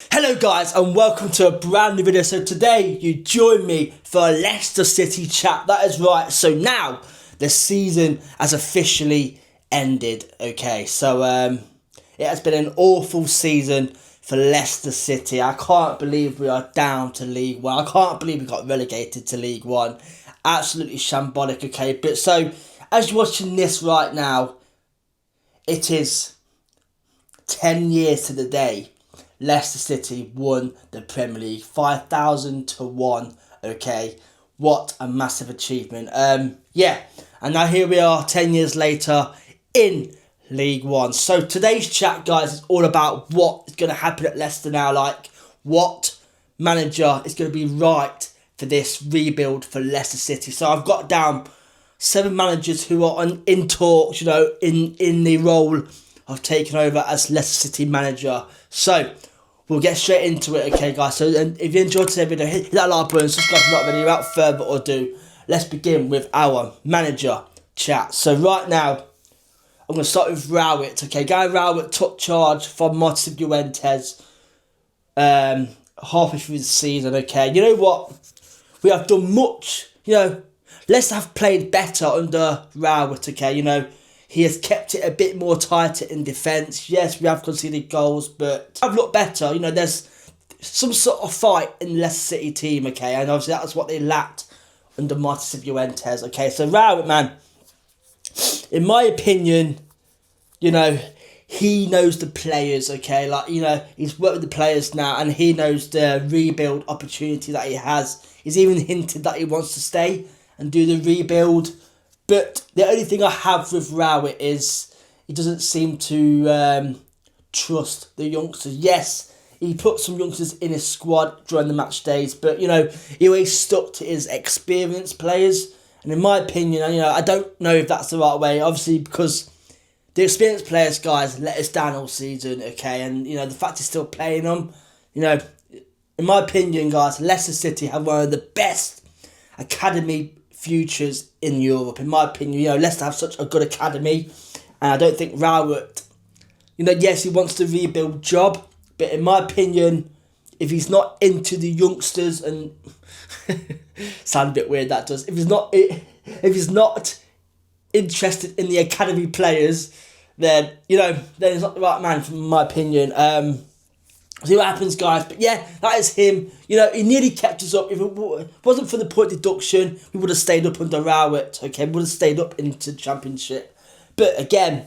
Hello guys and welcome to a brand new video. So today you join me for a Leicester City chat. That is right. So now the season has officially ended. Okay, so it has been an awful season for Leicester City. I can't believe we are down to League One. I can't believe we got relegated to League One. Absolutely shambolic. Okay, but so as you're watching this right now, it is 10 years to the day Leicester City won the Premier League, 5,000 to 1, okay, what a massive achievement. Yeah, and now here we are 10 years later in League One. So today's chat, guys, is all about what is going to happen at Leicester now, like what manager is going to be right for this rebuild for Leicester City. So I've got down 7 managers who are in talks, in the role of taking over as Leicester City manager. So we'll get straight into it, okay, guys? So if you enjoyed today's video, hit that like button, subscribe to the video. Without further ado, let's begin with our manager chat. So right now, I'm going to start with Rowett, okay? Guy Rowett took charge from Martin Fuentes halfway through the season, okay? You know what? We have done much, Leicester have played better under Rowett, okay? He has kept it a bit more tighter in defence. Yes, we have conceded goals, but I've looked better. There's some sort of fight in the Leicester City team, okay? And obviously that's what they lacked under Martin Fuentes, okay? So Rowett, man, in my opinion, he knows the players, okay? He's worked with the players now and he knows the rebuild opportunity that he has. He's even hinted that he wants to stay and do the rebuild. But the only thing I have with Rowett is he doesn't seem to trust the youngsters. Yes, he put some youngsters in his squad during the match days, but, he always stuck to his experienced players. And in my opinion, I don't know if that's the right way, obviously, because the experienced players, guys, let us down all season, okay? And, the fact he's still playing them, in my opinion, guys, Leicester City have one of the best academy futures in Europe, in my opinion. Leicester have such a good academy, and I don't think Rowett, yes, he wants to rebuild job, but in my opinion, if he's not into the youngsters, and sound a bit weird that does, if he's not interested in the academy players, then then he's not the right man, from my opinion. See what happens, guys. But yeah, that is him. He nearly kept us up. If it wasn't for the point deduction, we would have stayed up under Rowett. Okay, we would have stayed up into the Championship. But again,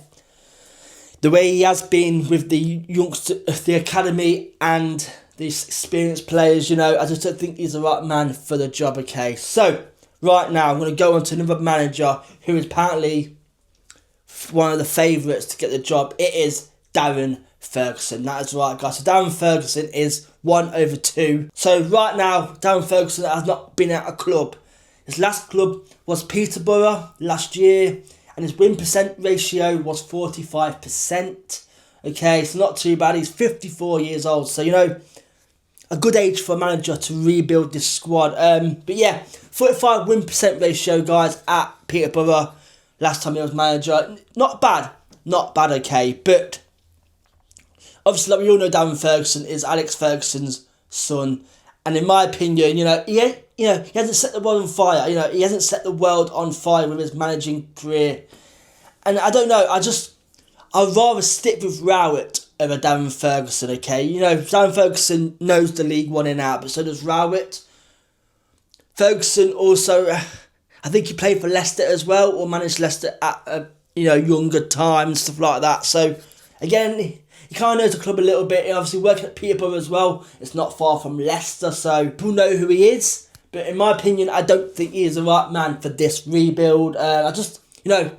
the way he has been with the youngster, the academy, and these experienced players, I just don't think he's the right man for the job. Okay, so right now I'm going to go on to another manager who is apparently one of the favourites to get the job. It is Darren Ferguson. That is right, guys. So Darren Ferguson is 1/2. So right now, Darren Ferguson has not been at a club. His last club was Peterborough last year, and his win percent ratio was 45%. Okay, so not too bad. He's 54 years old, so a good age for a manager to rebuild this squad. But yeah, 45 win percent ratio, guys, at Peterborough last time he was manager. Not bad, okay, but obviously, like we all know, Darren Ferguson is Alex Ferguson's son, and in my opinion, he hasn't set the world on fire. He hasn't set the world on fire with his managing career, and I don't know. I'd rather stick with Rowett over Darren Ferguson. Okay, Darren Ferguson knows the League One in and out, but so does Rowett. Ferguson also, I think he played for Leicester as well, or managed Leicester at younger times, stuff like that. So again, he kind of knows the club a little bit. He obviously working at Peterborough as well. It's not far from Leicester, so people know who he is. But in my opinion, I don't think he is the right man for this rebuild. Darren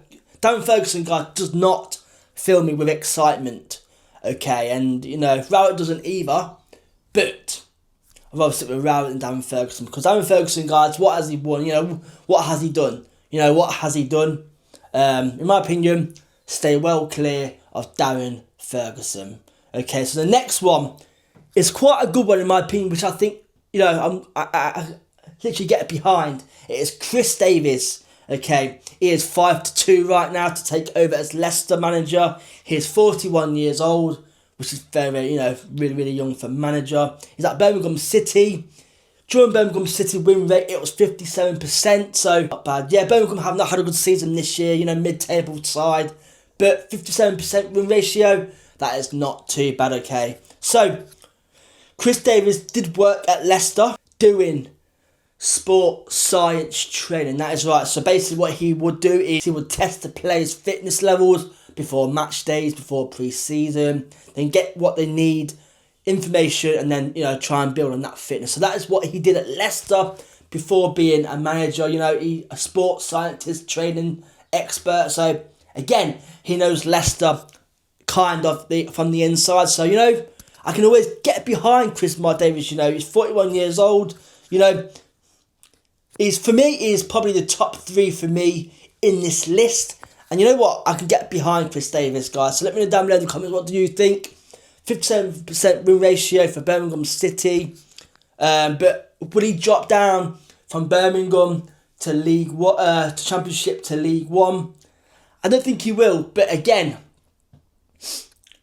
Ferguson, guy, does not fill me with excitement. Okay, and, Rowett doesn't either. But I'd rather stick with Rowett and Darren Ferguson. Because Darren Ferguson, guys, what has he won? What has he done? What has he done? In my opinion, stay well clear of Darren Ferguson. Okay, so the next one is quite a good one in my opinion, which I think, I literally get behind. It is Chris Davies. Okay, he is 5-2 right now to take over as Leicester manager. He is 41 years old which is very, really, really young for manager. He's at Birmingham City. During Birmingham City win rate, it was 57%, so not bad. Yeah, Birmingham have not had a good season this year, mid-table side. But 57% win ratio, that is not too bad, okay. So, Chris Davies did work at Leicester doing sport science training, that is right. So basically what he would do is he would test the players' fitness levels before match days, before pre-season, then get what they need, information, and then, try and build on that fitness. So that is what he did at Leicester before being a manager, he a sports scientist, training expert. So again, he knows Leicester kind of from the inside. So, I can always get behind Chris Davies, he's 41 years old, he's probably the top 3 for me in this list. And you know what? I can get behind Chris Davies, guys. So let me know down below in the comments, what do you think? 57% win ratio for Birmingham City. But would he drop down from Birmingham to to Championship to League One? I don't think he will. But again,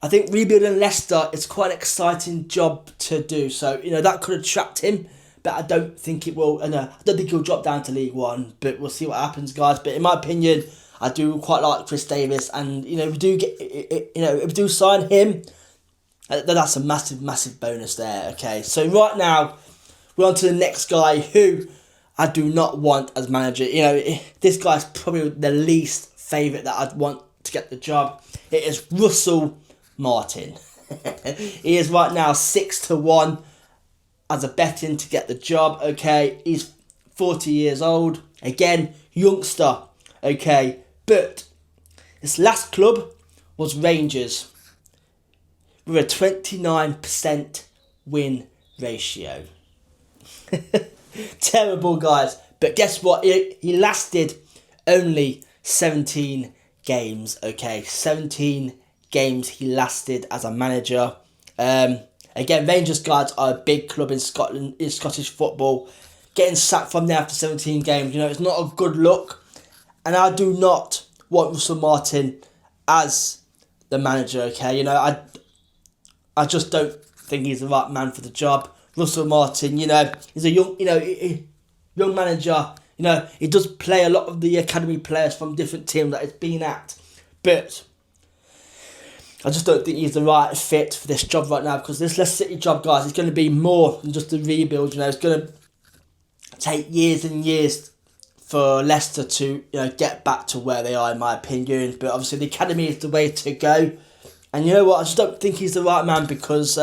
I think rebuilding Leicester is quite an exciting job to do. So, that could attract him. But I don't think it will. And I don't think he'll drop down to League One. But we'll see what happens, guys. But in my opinion, I do quite like Chris Davies. And, if we do if we do sign him, that's a massive, massive bonus there, okay? So right now, we're on to the next guy who I do not want as manager. This guy's probably the least favourite that I'd want to get the job. It is Russell Martin. He is right now 6-1 as a betting to get the job, okay? He's 40 years old. Again, youngster, okay? But his last club was Rangers, with a 29% win ratio. Terrible, guys. But guess what? He lasted only 17 games, okay? 17 games he lasted as a manager. Again, Rangers, guys, are a big club in Scotland, in Scottish football. Getting sacked from there after 17 games, it's not a good look. And I do not want Russell Martin as the manager, okay? I just don't think he's the right man for the job. Russell Martin, he's a young, young manager. He does play a lot of the academy players from different teams that he's been at. But I just don't think he's the right fit for this job right now, because this Leicester City job, guys, is going to be more than just a rebuild. It's going to take years and years for Leicester to get back to where they are, in my opinion. But obviously the academy is the way to go. And you know what? I just don't think he's the right man, because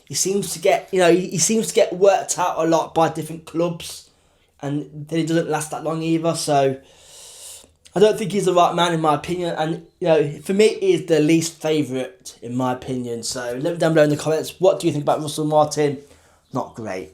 he seems to get he seems to get worked out a lot by different clubs, and then he doesn't last that long either. So I don't think he's the right man, in my opinion. And for me, he is the least favourite, in my opinion. So let me down below in the comments, what do you think about Russell Martin? Not great.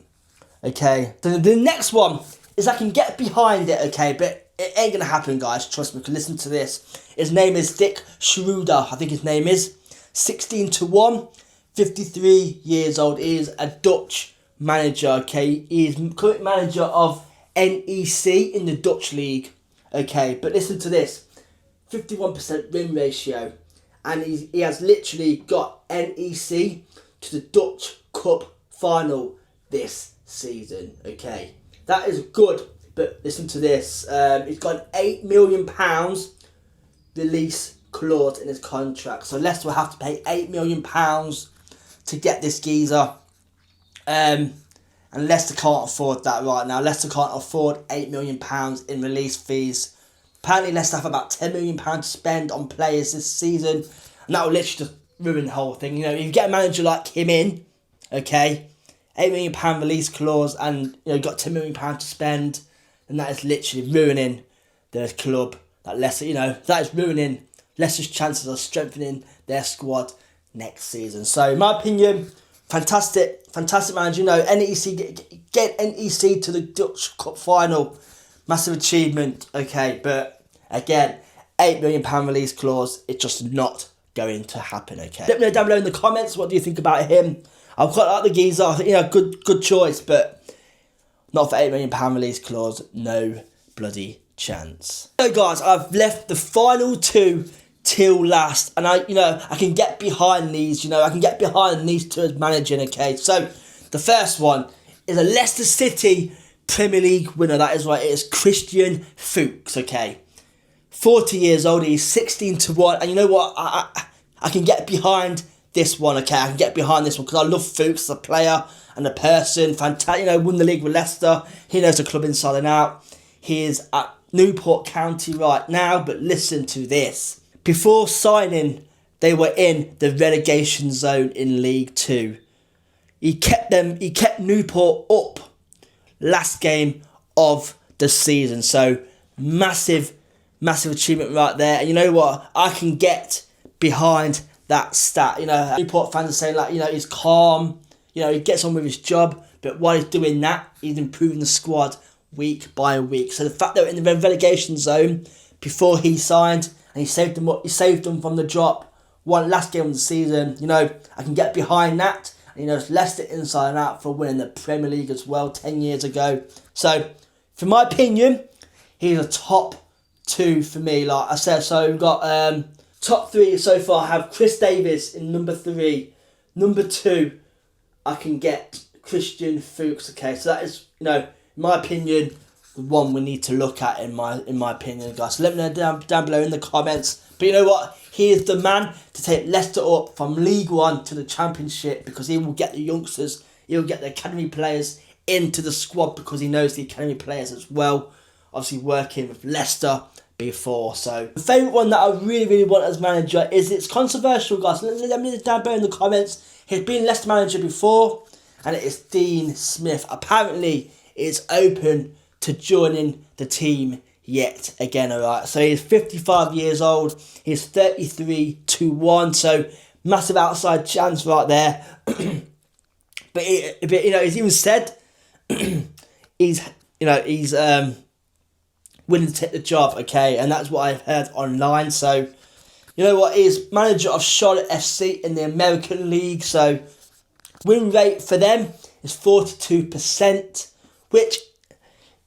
Okay. So the next one is, I can get behind it, okay, but it ain't gonna happen, guys. Trust me. Listen to this. His name is Dick Schreuder. I think his name is 16-1, 53 years old. He is a Dutch manager. Okay, he is current manager of NEC in the Dutch league. Okay, but listen to this: 51% win ratio, and he has literally got NEC to the Dutch Cup final this season. Okay, that is good. But listen to this, he's got an £8 million release clause in his contract. So Leicester will have to pay £8 million to get this geezer. And Leicester can't afford that right now. Leicester can't afford £8 million in release fees. Apparently Leicester have about £10 million to spend on players this season. And that will literally just ruin the whole thing. If you get a manager like him in, okay, £8 million release clause, and you've got £10 million to spend, and that is literally ruining the club. That Leicester, that is ruining Leicester's chances of strengthening their squad next season. So, in my opinion, fantastic manager. NEC get NEC to the Dutch Cup final, massive achievement. Okay, but again, £8 million release clause. It's just not going to happen. Okay, let me know down below in the comments, what do you think about him? I quite like the geezer. I think good choice, but not for £8 million release clause. No bloody chance. So guys, I've left the final two till last. And I can get behind these, I can get behind these two as managing, okay? So, the first one is a Leicester City Premier League winner. That is right, it is Christian Fuchs, okay? 40 years old, he's 16-1. And you know what? I can get behind this one, okay? I can get behind this one because I love Fuchs, the player and the person. Fantastic, won the league with Leicester. He knows the club inside and out. He is at Newport County right now, but listen to this. Before signing, they were in the relegation zone in League 2. He kept Newport up last game of the season. So, massive achievement right there. And you know what? I can get behind that stat. Newport fans are saying, like, he's calm, he gets on with his job, but while he's doing that, he's improving the squad week by week. So the fact that we're in the relegation zone before he signed, and he saved them from the drop, one last game of the season, I can get behind that. And, it's Leicester inside and out for winning the Premier League as well 10 years ago. So, for my opinion, he's a top 2 for me, like I said. So, we've got top 3 so far. I have Chris Davies in number 3. Number 2, I can get Christian Fuchs, okay? So, that is, in my opinion, the one we need to look at in my opinion, guys. So let me know down below in the comments. But you know what? He is the man to take Leicester up from League 1 to the Championship, because he will get the youngsters, he will get the academy players into the squad, because he knows the academy players as well. Obviously working with Leicester before. So the favourite one that I really, really want as manager is, it's controversial, guys. Let me know down below in the comments. He's been Leicester manager before, and it is Dean Smith. Apparently, it's open to joining the team yet again, alright. So he's 55 years old, he's 33-1, so massive outside chance right there. but he's even said he's willing to take the job, okay, and that's what I've heard online. So you know what, he's manager of Charlotte FC in the American League, so win rate for them is 42%, which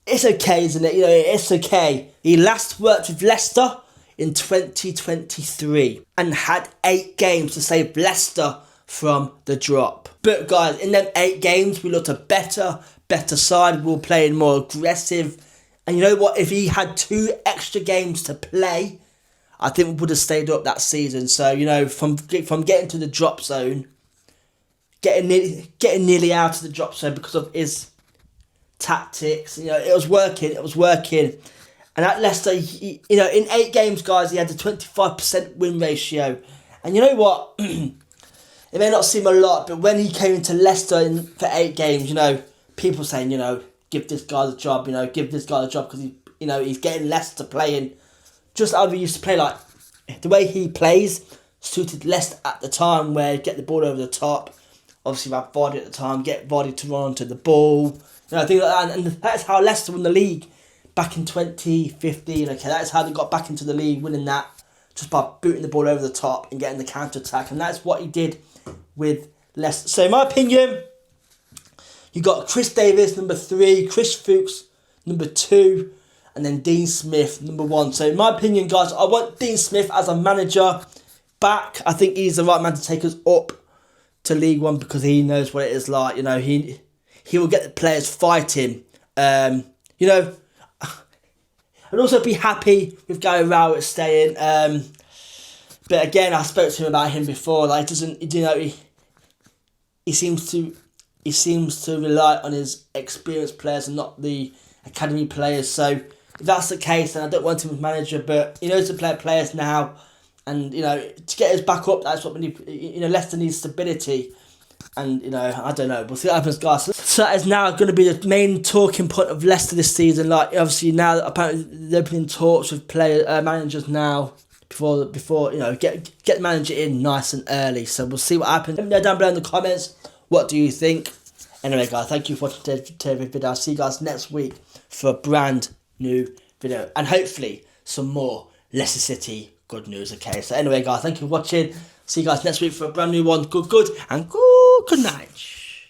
it's okay, isn't it? It's okay. He last worked with Leicester in 2023 and had 8 games to save Leicester from the drop. But guys, in them 8 games, we looked a better side. We were playing more aggressive. And you know what? If he had 2 extra games to play, I think we would have stayed up that season. So, from getting to the drop zone, getting nearly out of the drop zone because of his tactics, it was working. And at Leicester, in 8 games, guys, he had a 25% win ratio. And you know what? It may not seem a lot, but when he came into Leicester for 8 games, people saying, give this guy the job, because he's getting Leicester playing just how we used to play. Like, the way he plays suited Leicester at the time, where he'd get the ball over the top. Obviously, we had Vardy at the time, get Vardy to run onto the ball. Things like that. And that's how Leicester won the league back in 2015. Okay, that's how they got back into the league, winning that just by booting the ball over the top and getting the counter-attack. And that's what he did with Leicester. So, in my opinion, you got Chris Davies, number 3, Chris Fuchs, number 2, and then Dean Smith, number 1. So, in my opinion, guys, I want Dean Smith as a manager back. I think he's the right man to take us up to League 1, because he knows what it is like. He will get the players fighting. I'd also be happy with Gary Rowett staying. But again, I spoke to him about him before. Like, he seems to rely on his experienced players and not the academy players. So if that's the case, then I don't want him as manager. But he knows to play players now, and to get us back up, that's what we need. Leicester needs stability. And, I don't know. We'll see what happens, guys. So that is now going to be the main talking point of Leicester this season. Like, obviously, now apparently they're opening talks with managers now before get the manager in nice and early. So we'll see what happens. Let me know down below in the comments, what do you think? Anyway, guys, thank you for watching today's video. I'll see you guys next week for a brand new video. And hopefully, some more Leicester City good news, okay? So anyway, guys, thank you for watching. See you guys next week for a brand new one. Good, and good night.